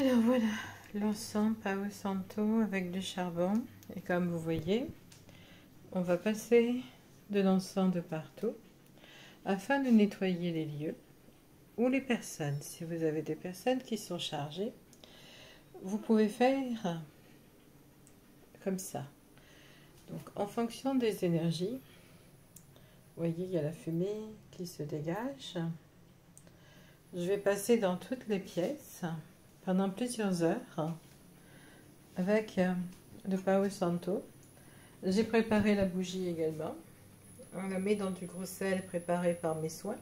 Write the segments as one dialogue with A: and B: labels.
A: Alors voilà, l'encens Palo Santo avec du charbon. Et comme vous voyez, on va passer de l'encens de partout afin de nettoyer les lieux ou les personnes. Si vous avez des personnes qui sont chargées, vous pouvez faire comme ça. Donc en fonction des énergies, vous voyez, il y a la fumée qui se dégage. Je vais passer dans toutes les pièces pendant plusieurs heures avec le Palo Santo. J'ai préparé la bougie également. On la met dans du gros sel préparé par mes soins.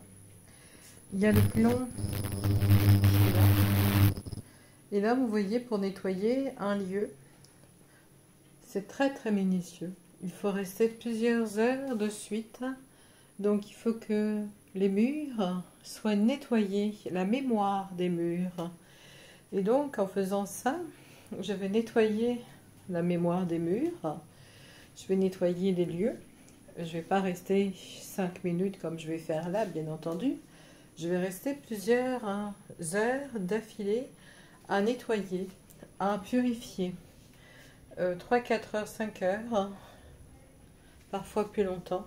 A: Il y a le plomb. Et là, vous voyez, pour nettoyer un lieu, c'est très très minutieux. Il faut rester plusieurs heures de suite. Donc il faut que les murs soient nettoyés, la mémoire des murs. Et donc en faisant ça, je vais nettoyer la mémoire des murs. Je vais nettoyer les lieux. Je ne vais pas rester 5 minutes comme je vais faire là, bien entendu. Je vais rester plusieurs heures d'affilée à nettoyer, à purifier. 3, 4 heures, 5 heures, parfois plus longtemps.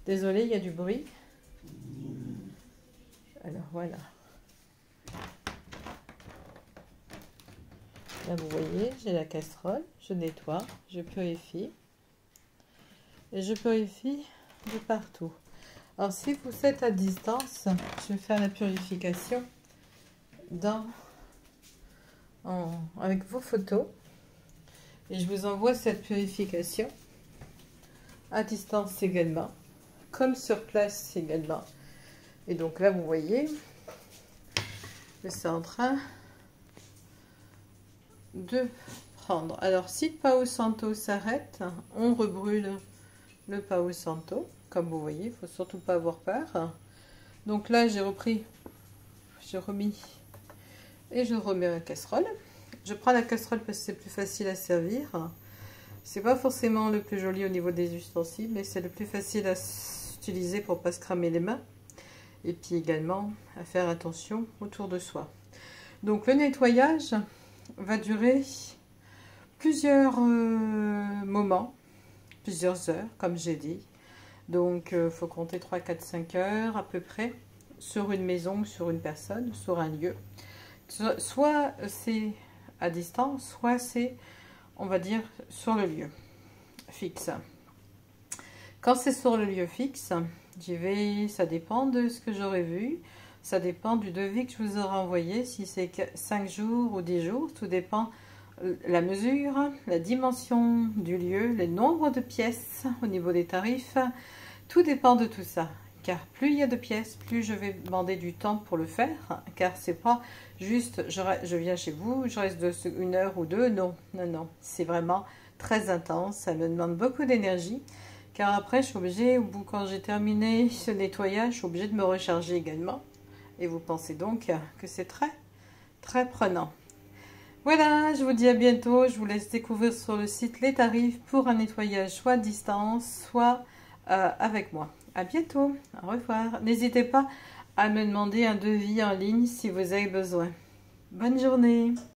A: Désolée, il y a du bruit. Alors voilà. Là, vous voyez, j'ai la casserole. Je nettoie, je purifie. Et je purifie de partout. Alors, si vous êtes à distance, je vais faire la purification avec vos photos. Et je vous envoie cette purification à distance également, comme sur place également. Et donc là, vous voyez, c'est en train de prendre. Alors, si le Palo Santo s'arrête, on rebrûle le Palo Santo. Comme vous voyez, il ne faut surtout pas avoir peur. Donc là, j'ai remis et je remets la casserole. Je prends la casserole parce que c'est plus facile à servir. C'est pas forcément le plus joli au niveau des ustensiles, mais c'est le plus facile à utiliser pour pas se cramer les mains. Et puis également à faire attention autour de soi. Donc le nettoyage va durer plusieurs moments, plusieurs heures, comme j'ai dit. Donc il faut compter 3, 4, 5 heures à peu près sur une maison, sur une personne, sur un lieu. Soit c'est à distance, soit c'est, on va dire, sur le lieu fixe. Quand c'est sur le lieu fixe, j'y vais, ça dépend de ce que j'aurai vu, ça dépend du devis que je vous aurai envoyé, si c'est 5 jours ou 10 jours, tout dépend la mesure, la dimension du lieu, le nombre de pièces au niveau des tarifs, tout dépend de tout ça. Car plus il y a de pièces, plus je vais demander du temps pour le faire, car c'est pas juste je viens chez vous, je reste 1 heure ou 2, non, non, non, c'est vraiment très intense, ça me demande beaucoup d'énergie, car après je suis obligée, quand j'ai terminé ce nettoyage, je suis obligée de me recharger également, et vous pensez donc que c'est très, très prenant. Voilà, je vous dis à bientôt, je vous laisse découvrir sur le site les tarifs pour un nettoyage soit à distance, soit avec moi. À bientôt, au revoir. N'hésitez pas à me demander un devis en ligne si vous avez besoin. Bonne journée.